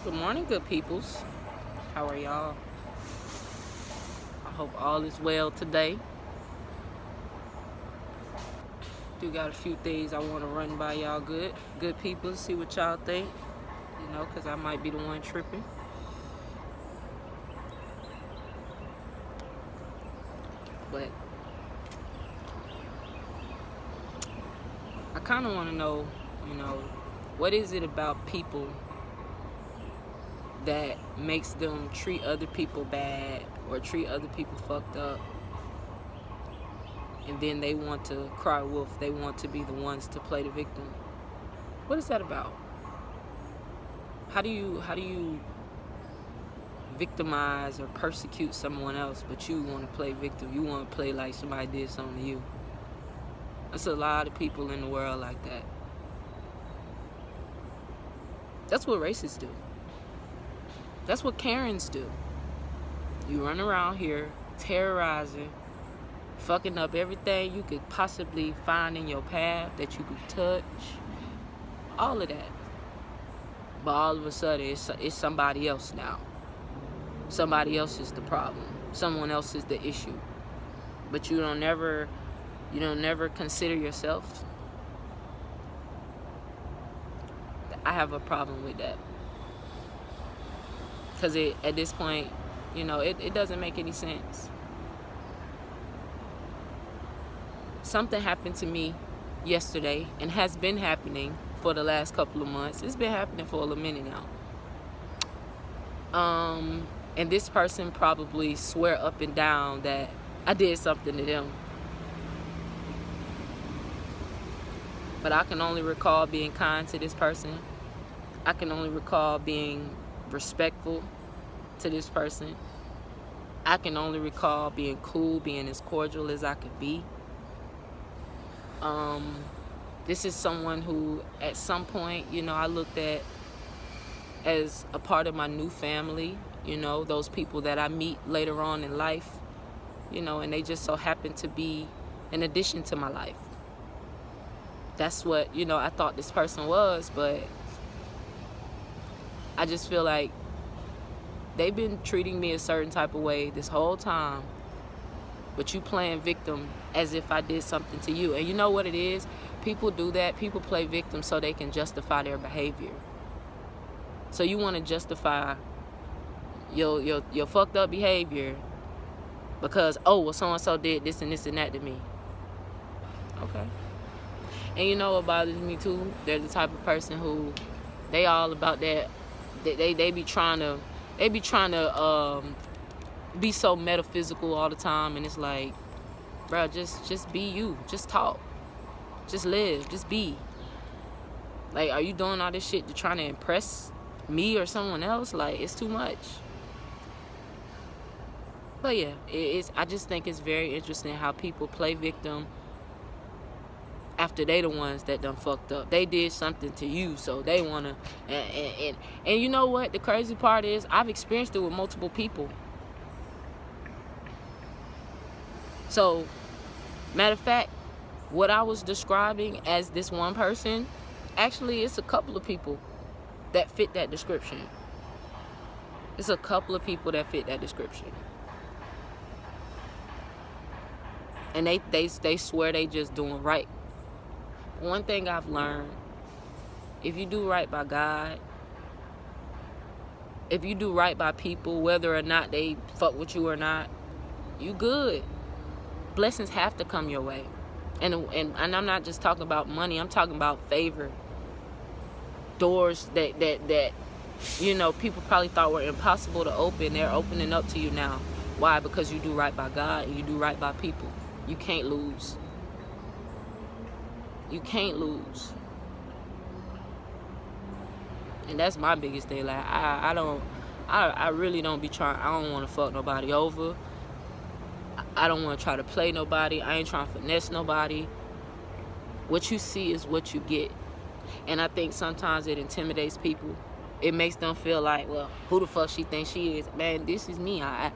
Good morning, good peoples. How are y'all? I hope all is well today. Do got a few things I want to run by y'all good people, see what y'all think, because I might be the one tripping. But I kind of want to know, what is it about people that makes them treat other people bad or treat other people fucked up, and then they want to cry wolf, they want to be the ones to play the victim. What is that about? How do you victimize or persecute someone else, but you want to play victim? You want to play like somebody did something to you. There's a lot of people in the world like that. That's what racists do. That's what Karens do. You run around here terrorizing, fucking up everything you could possibly find in your path that you could touch. All of that. But all of a sudden, it's somebody else now. Somebody else is the problem. Someone else is the issue. But you don't never consider yourself. I have a problem with that. Because at this point, it doesn't make any sense. Something happened to me yesterday and has been happening for the last couple of months. It's been happening for a little minute now. And this person probably swear up and down that I did something to them. But I can only recall being kind to this person. I can only recall being respectful to this person. I can only recall being cool, being as cordial as I could be. This is someone who at some point, I looked at as a part of my new family, those people that I meet later on in life, and they just so happen to be an addition to my life. That's what, I thought this person was, but I just feel like they've been treating me a certain type of way this whole time, but you playing victim as if I did something to you. And you know what it is? People do that. People play victim so they can justify their behavior. So you want to justify your fucked up behavior because, so-and-so did this and this and that to me. Okay. And you know what bothers me too? They're the type of person who they all about that. They be trying to be so metaphysical all the time, and it's like, bro, just be you. Just talk. Just live. Just be. Like, are you doing all this shit to try to impress me or someone else? Like, it's too much. But yeah, I just think it's very interesting how people play victim after they the ones that done fucked up. They did something to you, so they wanna and you know what the crazy part is? I've experienced it with multiple people. So, matter of fact, what I was describing as this one person, actually it's a couple of people that fit that description. It's a couple of people that fit that description. And they swear they just doing right. One thing I've learned, if you do right by God, if you do right by people, whether or not they fuck with you or not, you good. Blessings have to come your way. And I'm not just talking about money, I'm talking about favor. Doors that people probably thought were impossible to open, they're opening up to you now. Why? Because you do right by God and you do right by people. You can't lose. You can't lose. And that's my biggest thing. Like, I really don't be trying. I don't want to fuck nobody over. I don't want to try to play nobody. I ain't trying to finesse nobody. What you see is what you get. And I think sometimes it intimidates people. It makes them feel like, well, who the fuck she thinks she is? Man, this is me. I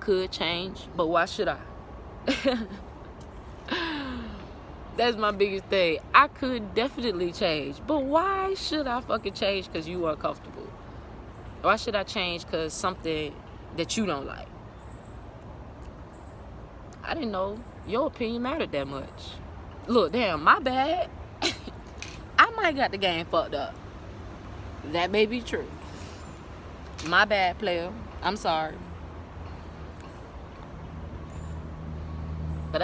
could change, but why should I? That's my biggest thing. I could definitely change, but why should I fucking change because you are comfortable? Why should I change because something that you don't like? I didn't know your opinion mattered that much. Look, damn, my bad. I might got the game fucked up. That may be true. My bad, player. I'm sorry. But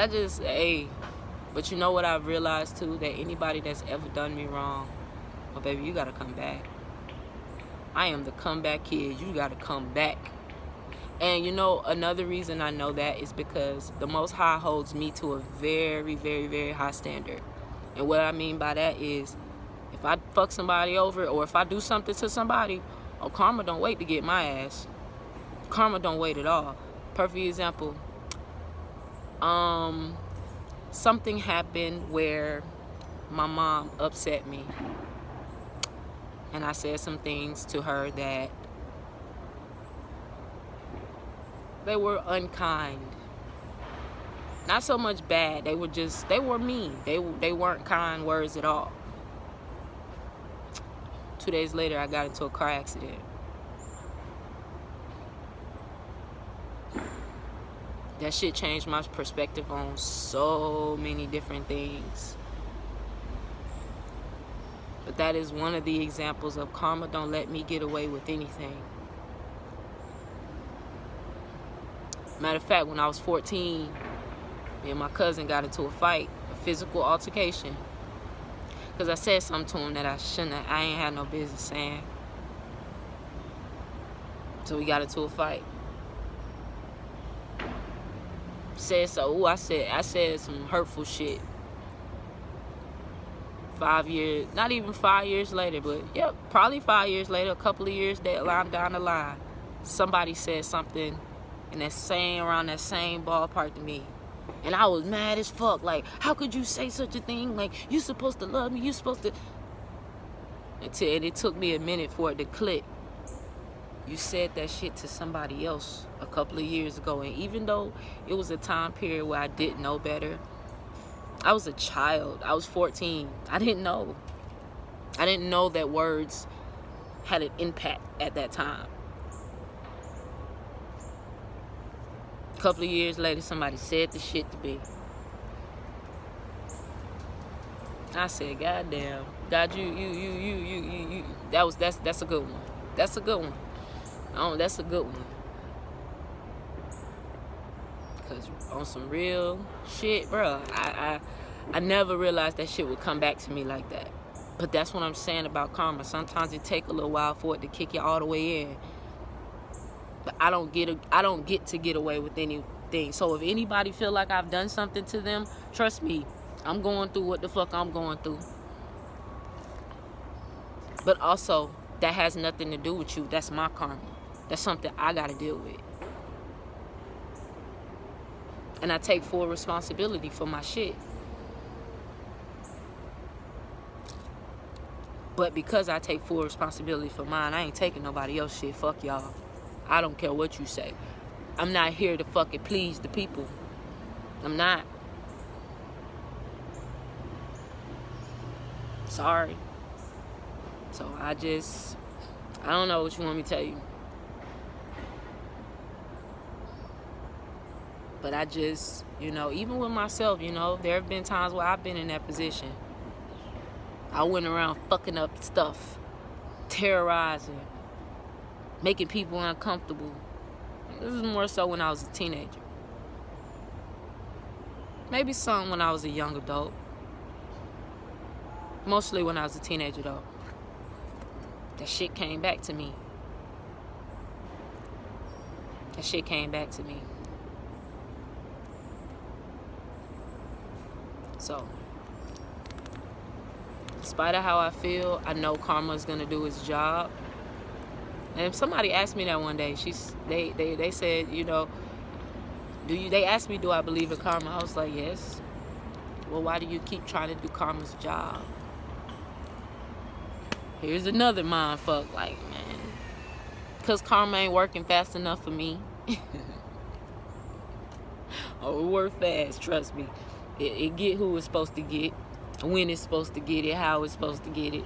but you know what I've realized too? That anybody that's ever done me wrong, well, baby, you gotta come back. I am the comeback kid. You gotta come back. And you know, another reason I know that is because the Most High holds me to a very, very, very high standard. And what I mean by that is, if I fuck somebody over or if I do something to somebody, oh, karma don't wait to get my ass. Karma don't wait at all. Perfect example. Something happened where my mom upset me. And I said some things to her that they were unkind. Not so much bad. They were mean. They weren't kind words at all. 2 days later, I got into a car accident. That shit changed my perspective on so many different things. But that is one of the examples of karma don't let me get away with anything. Matter of fact, when I was 14, me and my cousin got into a fight, a physical altercation. Because I said something to him that I ain't had no business saying. So we got into a fight. I said some hurtful shit. 5 years, not even 5 years later, but yep, probably 5 years later, a couple of years down the line, somebody said something in around that same ballpark to me. And I was mad as fuck. Like, how could you say such a thing? Like, you supposed to love me. You supposed to. And it took me a minute for it to click. You said that shit to somebody else a couple of years ago. And even though it was a time period where I didn't know better, I was a child. I was 14. I didn't know. I didn't know that words had an impact at that time. A couple of years later, somebody said the shit to me. I said, God damn. God, you. That's a good one. That's a good one. That's a good one. Because on some real shit, bro, I never realized that shit would come back to me like that. But that's what I'm saying about karma. Sometimes it take a little while for it to kick you all the way in. But I don't get to get away with anything. So if anybody feel like I've done something to them, trust me, I'm going through what the fuck I'm going through. But also, that has nothing to do with you. That's my karma. That's something I gotta deal with. And I take full responsibility for my shit. But because I take full responsibility for mine, I ain't taking nobody else's shit. Fuck y'all. I don't care what you say. I'm not here to fucking please the people. I'm not. Sorry. So I don't know what you want me to tell you. But even with myself, there have been times where I've been in that position. I went around fucking up stuff, terrorizing, making people uncomfortable. This is more so when I was a teenager. Maybe some when I was a young adult. Mostly when I was a teenager, though. That shit came back to me. So, in spite of how I feel, I know karma's gonna do its job. And somebody asked me that one day. They said, they asked me, do I believe in karma? I was like, yes. Well, why do you keep trying to do karma's job? Here's another mind fuck, like, man, because karma ain't working fast enough for me. Oh, it work fast, trust me. It get who it's supposed to get, when it's supposed to get it, how it's supposed to get it.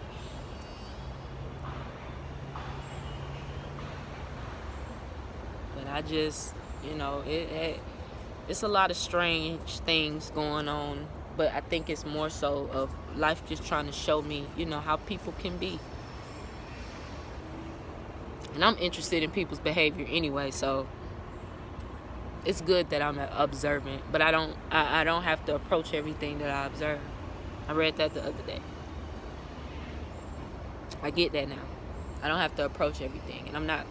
I just, it's a lot of strange things going on, but I think it's more so of life just trying to show me, how people can be. And I'm interested in people's behavior anyway, so it's good that I'm observant, but I don't have to approach everything that I observe. I read that the other day. I get that now. I don't have to approach everything, and I'm not